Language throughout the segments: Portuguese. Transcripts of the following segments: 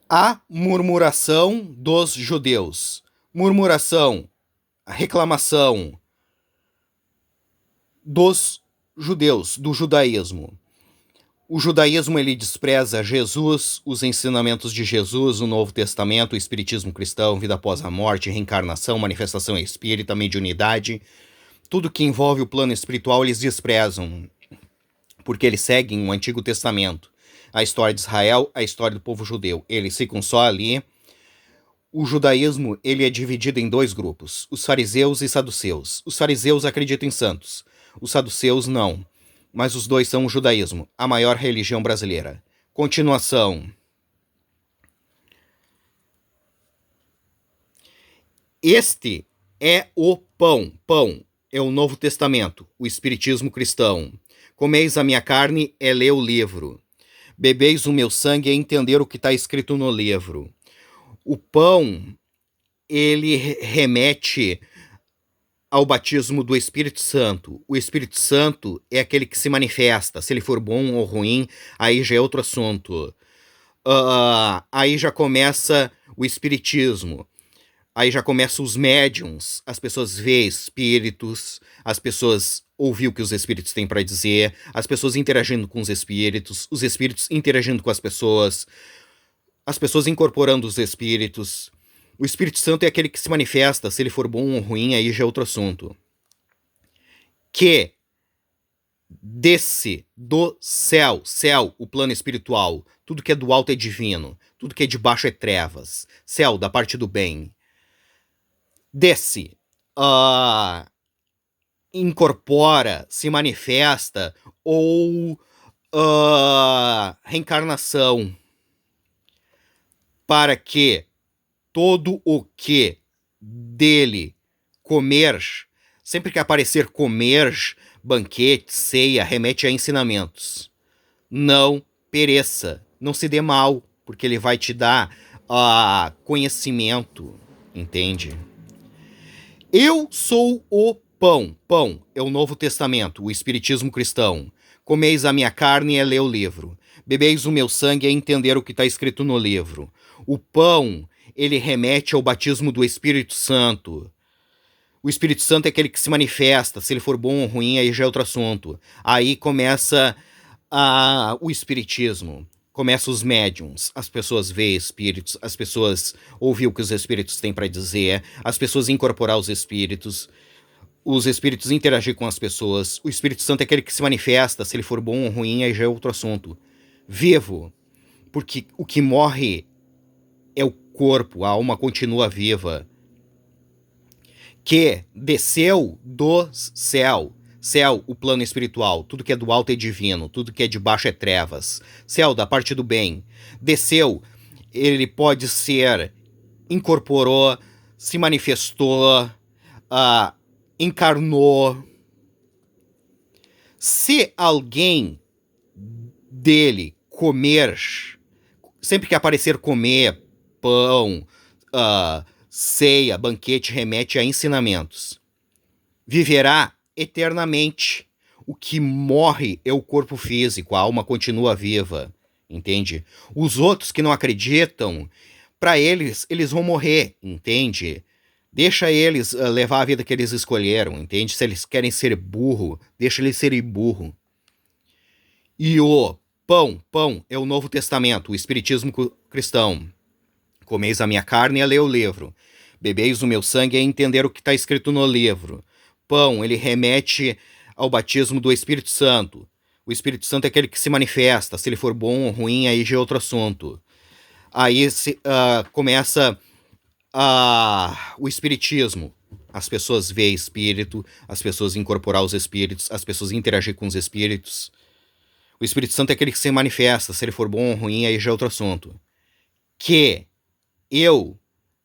A murmuração dos judeus. Murmuração, a reclamação dos judeus, do judaísmo. O judaísmo ele despreza Jesus, os ensinamentos de Jesus, o Novo Testamento, o Espiritismo cristão, vida após a morte, reencarnação, manifestação espírita, mediunidade. Tudo que envolve o plano espiritual eles desprezam, porque eles seguem o Antigo Testamento. A história de Israel, a história do povo judeu. Eles ficam só ali. O judaísmo ele é dividido em dois grupos, os fariseus e saduceus. Os fariseus acreditam em santos, os saduceus não. Mas os dois são o judaísmo, a maior religião brasileira. Continuação. Este é o pão. Pão é o Novo Testamento, o Espiritismo cristão. Comeis a minha carne é ler o livro. Bebeis o meu sangue é entender o que está escrito no livro. O pão, ele remete ao batismo do Espírito Santo. O Espírito Santo é aquele que se manifesta. Se ele for bom ou ruim, aí já é outro assunto. Aí já começa o espiritismo. Aí já começam os médiums. As pessoas veem espíritos, as pessoas ouvem o que os espíritos têm para dizer, as pessoas interagindo com os espíritos interagindo com as pessoas incorporando os espíritos. O Espírito Santo é aquele que se manifesta, se ele for bom ou ruim, aí já é outro assunto. Que desce do céu, céu, o plano espiritual, tudo que é do alto é divino, tudo que é de baixo é trevas, céu, da parte do bem. Desce, incorpora, se manifesta, ou reencarnação, para que todo o que dele comer, sempre que aparecer comer, banquete, ceia, remete a ensinamentos. Não pereça, não se dê mal, porque ele vai te dar conhecimento, entende? Eu sou o pão. Pão é o Novo Testamento, o Espiritismo cristão. Comeis a minha carne é ler o livro. Bebeis o meu sangue é entender o que está escrito no livro. O pão, ele remete ao batismo do Espírito Santo. O Espírito Santo é aquele que se manifesta. Se ele for bom ou ruim, aí já é outro assunto. Aí começa o espiritismo. Começa os médiums. As pessoas veem espíritos, as pessoas ouvem o que os espíritos têm para dizer, as pessoas incorporar os espíritos interagir com as pessoas. O Espírito Santo é aquele que se manifesta. Se ele for bom ou ruim, aí já é outro assunto. Vivo. Porque o que morre é o corpo, a alma continua viva. Que desceu do céu. Céu, o plano espiritual. Tudo que é do alto é divino. Tudo que é de baixo é trevas. Céu, da parte do bem. Desceu. Ele pode ser... incorporou, se manifestou, encarnou. Se alguém dele comer, sempre que aparecer comer, pão, ceia, banquete, remete a ensinamentos. Viverá eternamente. O que morre é o corpo físico, a alma continua viva, entende? Os outros que não acreditam, para eles vão morrer, entende? Deixa eles levar a vida que eles escolheram, entende? Se eles querem ser burro, deixa eles serem burro. E o pão é o Novo Testamento, o Espiritismo cristão. Comeis a minha carne é ler o livro. Bebeis o meu sangue é entender o que está escrito no livro. Pão, ele remete ao batismo do Espírito Santo. O Espírito Santo é aquele que se manifesta. Se ele for bom ou ruim, aí já é outro assunto. Aí começa o espiritismo. As pessoas veem espírito, as pessoas incorporar os espíritos, as pessoas interagir com os espíritos. O Espírito Santo é aquele que se manifesta. Se ele for bom ou ruim, aí já é outro assunto. Que eu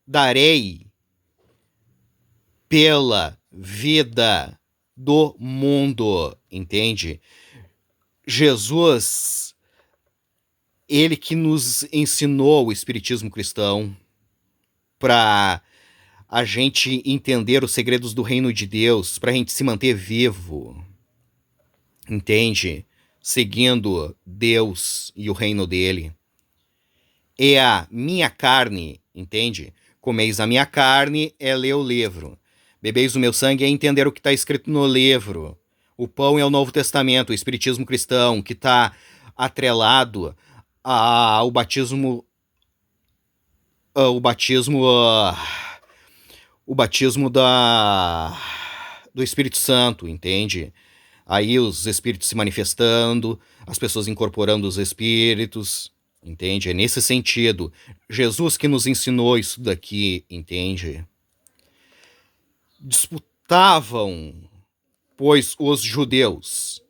darei pela vida do mundo, entende? Jesus, ele que nos ensinou o espiritismo cristão para a gente entender os segredos do reino de Deus, para a gente se manter vivo, entende? Seguindo Deus e o reino dele. é a minha carne, entende? Comeis a minha carne é ler o livro. Bebeis o meu sangue é entender o que está escrito no livro. O pão é o Novo Testamento, o Espiritismo cristão, que está atrelado ao batismo. O batismo. O batismo do Espírito Santo, entende? Aí os espíritos se manifestando, as pessoas incorporando os espíritos, entende? É nesse sentido. Jesus que nos ensinou isso daqui, entende? Disputavam, pois, os judeus.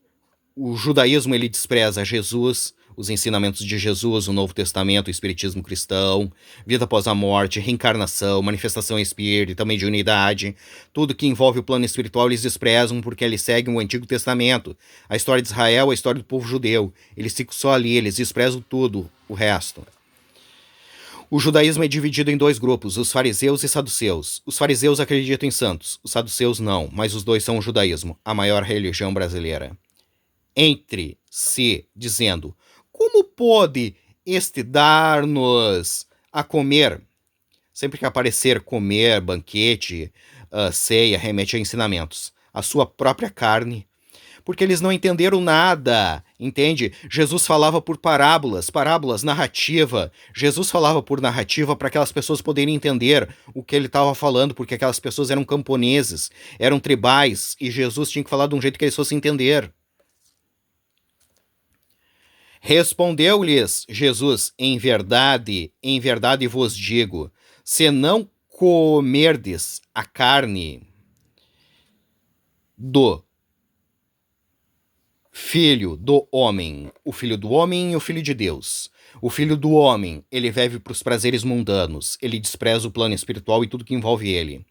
O judaísmo ele despreza Jesus, os ensinamentos de Jesus, o Novo Testamento, o Espiritismo cristão, vida após a morte, reencarnação, manifestação espírita, mediunidade, tudo que envolve o plano espiritual eles desprezam porque eles seguem o Antigo Testamento, a história de Israel, a história do povo judeu. Eles ficam só ali, eles desprezam tudo, o resto. O judaísmo é dividido em dois grupos, os fariseus e saduceus. Os fariseus acreditam em santos, os saduceus não, mas os dois são o judaísmo, a maior religião brasileira. Entre si, dizendo: como pode este dar-nos a comer? Sempre que aparecer comer, banquete, ceia, remete a ensinamentos. A sua própria carne. Porque eles não entenderam nada, entende? Jesus falava por parábolas, narrativa. Jesus falava por narrativa para aquelas pessoas poderem entender o que ele estava falando, porque aquelas pessoas eram camponeses, eram tribais, e Jesus tinha que falar de um jeito que eles fossem entender. Respondeu-lhes Jesus: em verdade vos digo, se não comerdes a carne do Filho do Homem, o Filho do Homem e o Filho de Deus. O Filho do Homem, ele vive para os prazeres mundanos, ele despreza o plano espiritual e tudo que envolve ele.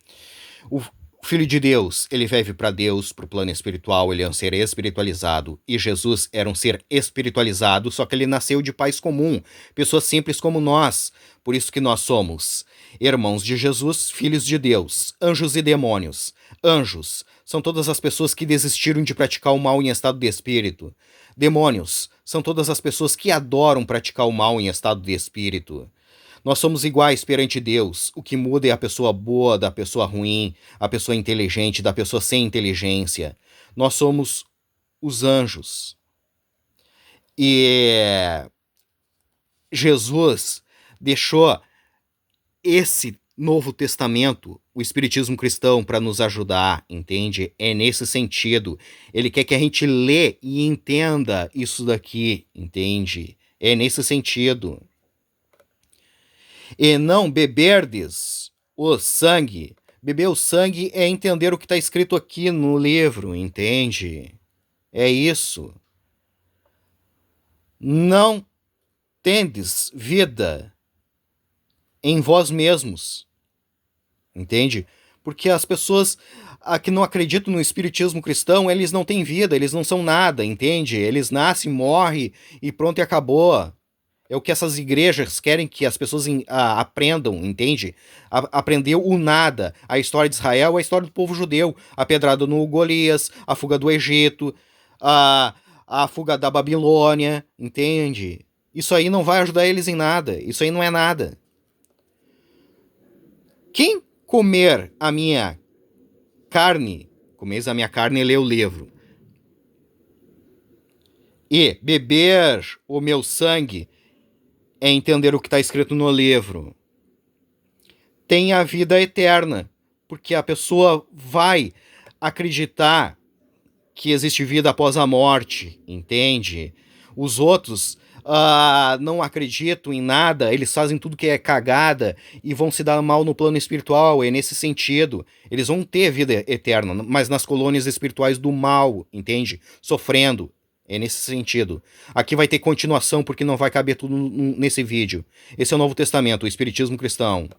O Filho de Deus, ele vive para Deus, para o plano espiritual, ele é um ser espiritualizado. E Jesus era um ser espiritualizado, só que ele nasceu de pais comum, pessoas simples como nós. Por isso que nós somos irmãos de Jesus, filhos de Deus, anjos e demônios. Anjos são todas as pessoas que desistiram de praticar o mal em estado de espírito. Demônios são todas as pessoas que adoram praticar o mal em estado de espírito. Nós somos iguais perante Deus. O que muda é a pessoa boa da pessoa ruim, a pessoa inteligente da pessoa sem inteligência. Nós somos os anjos. E Jesus deixou esse Novo Testamento, o Espiritismo cristão, para nos ajudar, entende? É nesse sentido. Ele quer que a gente lê e entenda isso daqui, entende? É nesse sentido. E não beberdes o sangue. Beber o sangue é entender o que está escrito aqui no livro, entende? É isso. Não tendes vida em vós mesmos, entende? Porque as pessoas que não acreditam no espiritismo cristão, eles não têm vida, eles não são nada, entende? Eles nascem, morrem e pronto, e acabou. É o que essas igrejas querem que as pessoas aprendam, entende? Aprender o nada. A história de Israel, a história do povo judeu. A pedrada no Golias, a fuga do Egito, a fuga da Babilônia, entende? Isso aí não vai ajudar eles em nada. Isso aí não é nada. Quem comer a minha carne, comeis a minha carne e lê o livro, e beber o meu sangue, é entender o que está escrito no livro, tem a vida eterna, porque a pessoa vai acreditar que existe vida após a morte, entende? Os outros não acreditam em nada, eles fazem tudo que é cagada e vão se dar mal no plano espiritual, é nesse sentido. Eles vão ter vida eterna, mas nas colônias espirituais do mal, entende? Sofrendo. É nesse sentido. Aqui vai ter continuação porque não vai caber tudo nesse vídeo. Esse é o Novo Testamento, o Espiritismo cristão.